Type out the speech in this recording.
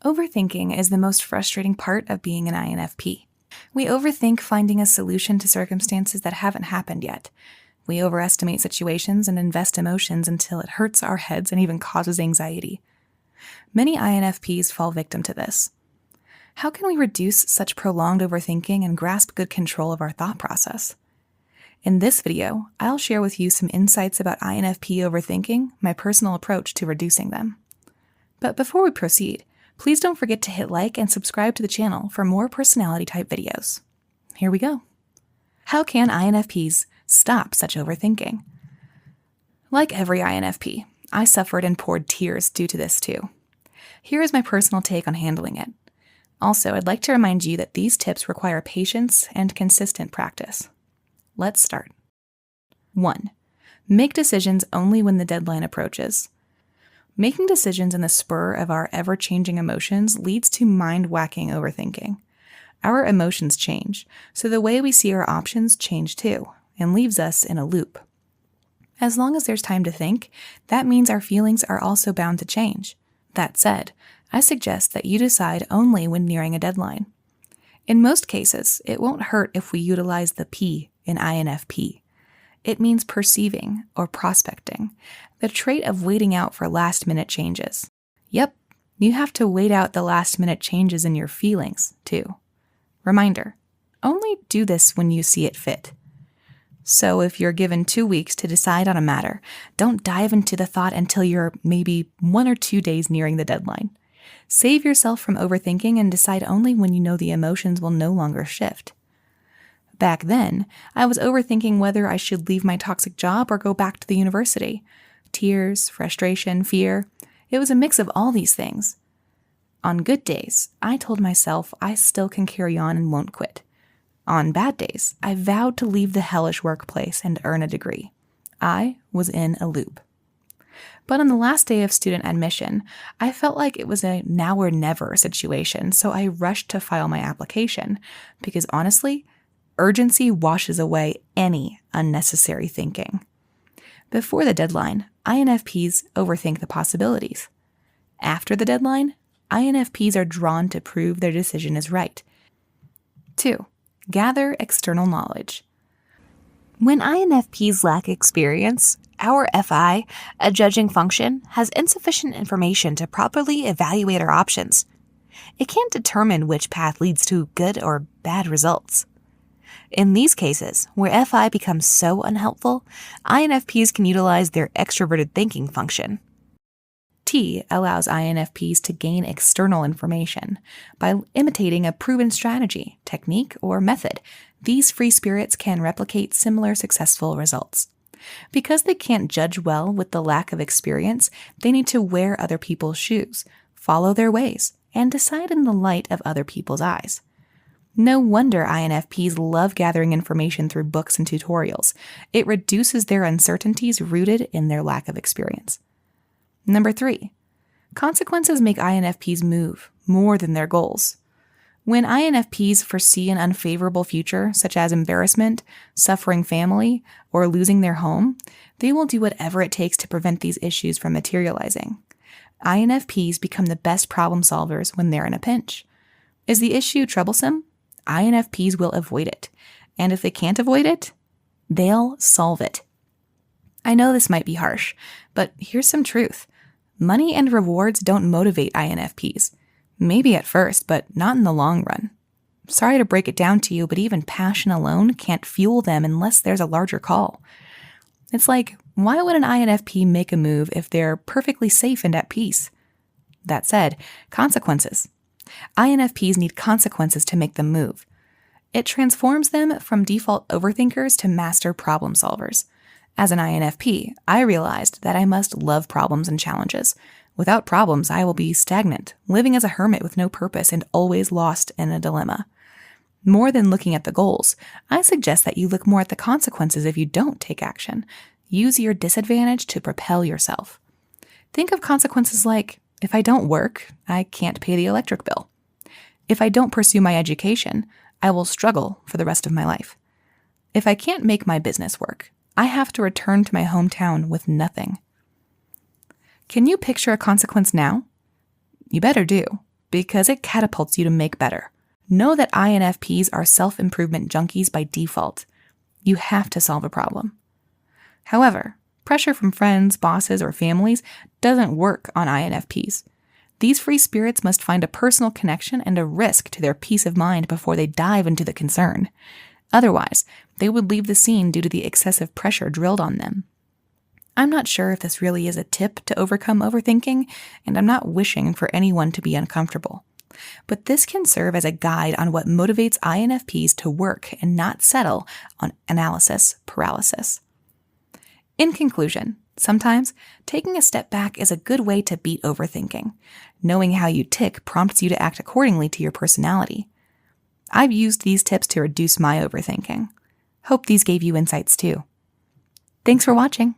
Overthinking is the most frustrating part of being an INFP. We overthink finding a solution to circumstances that haven't happened yet. We overestimate situations and invest emotions until it hurts our heads and even causes anxiety. Many INFPs fall victim to this. How can we reduce such prolonged overthinking and grasp good control of our thought process? In this video, I'll share with you some insights about INFP overthinking, my personal approach to reducing them. But before we proceed, please don't forget to hit like and subscribe to the channel for more personality-type videos. Here we go. How can INFPs stop such overthinking? Like every INFP, I suffered and poured tears due to this too. Here is my personal take on handling it. Also, I'd like to remind you that these tips require patience and consistent practice. Let's start. 1. Make decisions only when the deadline approaches. Making decisions in the spur of our ever-changing emotions leads to mind-whacking overthinking. Our emotions change, so the way we see our options change too, and leaves us in a loop. As long as there's time to think, that means our feelings are also bound to change. That said, I suggest that you decide only when nearing a deadline. In most cases, it won't hurt if we utilize the P in INFP. It means perceiving or prospecting, the trait of waiting out for last-minute changes. Yep, you have to wait out the last-minute changes in your feelings, too. Reminder, only do this when you see it fit. So if you're given 2 weeks to decide on a matter, don't dive into the thought until you're maybe 1 or 2 days nearing the deadline. Save yourself from overthinking and decide only when you know the emotions will no longer shift. Back then, I was overthinking whether I should leave my toxic job or go back to the university. Tears, frustration, fear. It was a mix of all these things. On good days, I told myself I still can carry on and won't quit. On bad days, I vowed to leave the hellish workplace and earn a degree. I was in a loop. But on the last day of student admission, I felt like it was a now or never situation, so I rushed to file my application because honestly, urgency washes away any unnecessary thinking. Before the deadline, INFPs overthink the possibilities. After the deadline, INFPs are drawn to prove their decision is right. 2. Gather external knowledge. When INFPs lack experience, our FI, a judging function, has insufficient information to properly evaluate our options. It can't determine which path leads to good or bad results. In these cases, where FI becomes so unhelpful, INFPs can utilize their extroverted thinking function. T allows INFPs to gain external information by imitating a proven strategy, technique, or method. These free spirits can replicate similar successful results. Because they can't judge well with the lack of experience, they need to wear other people's shoes, follow their ways, and decide in the light of other people's eyes. No wonder INFPs love gathering information through books and tutorials. It reduces their uncertainties rooted in their lack of experience. 3. Consequences make INFPs move more than their goals. When INFPs foresee an unfavorable future, such as embarrassment, suffering family, or losing their home, they will do whatever it takes to prevent these issues from materializing. INFPs become the best problem solvers when they're in a pinch. Is the issue troublesome? INFPs will avoid it. And if they can't avoid it, they'll solve it. I know this might be harsh, but here's some truth. Money and rewards don't motivate INFPs. Maybe at first, but not in the long run. Sorry to break it down to you, but even passion alone can't fuel them unless there's a larger call. It's like, why would an INFP make a move if they're perfectly safe and at peace? That said, consequences. INFPs need consequences to make them move. It transforms them from default overthinkers to master problem solvers. As an INFP, I realized that I must love problems and challenges. Without problems, I will be stagnant, living as a hermit with no purpose and always lost in a dilemma. More than looking at the goals, I suggest that you look more at the consequences if you don't take action. Use your disadvantage to propel yourself. Think of consequences like, if I don't work, I can't pay the electric bill. If I don't pursue my education, I will struggle for the rest of my life. If I can't make my business work, I have to return to my hometown with nothing. Can you picture a consequence now? You better do, because it catapults you to make better. Know that INFPs are self-improvement junkies by default. You have to solve a problem. However, pressure from friends, bosses, or families doesn't work on INFPs. These free spirits must find a personal connection and a risk to their peace of mind before they dive into the concern. Otherwise, they would leave the scene due to the excessive pressure drilled on them. I'm not sure if this really is a tip to overcome overthinking, and I'm not wishing for anyone to be uncomfortable. But this can serve as a guide on what motivates INFPs to work and not settle on analysis paralysis. In conclusion, sometimes taking a step back is a good way to beat overthinking. Knowing how you tick prompts you to act accordingly to your personality. I've used these tips to reduce my overthinking. Hope these gave you insights too. Thanks for watching.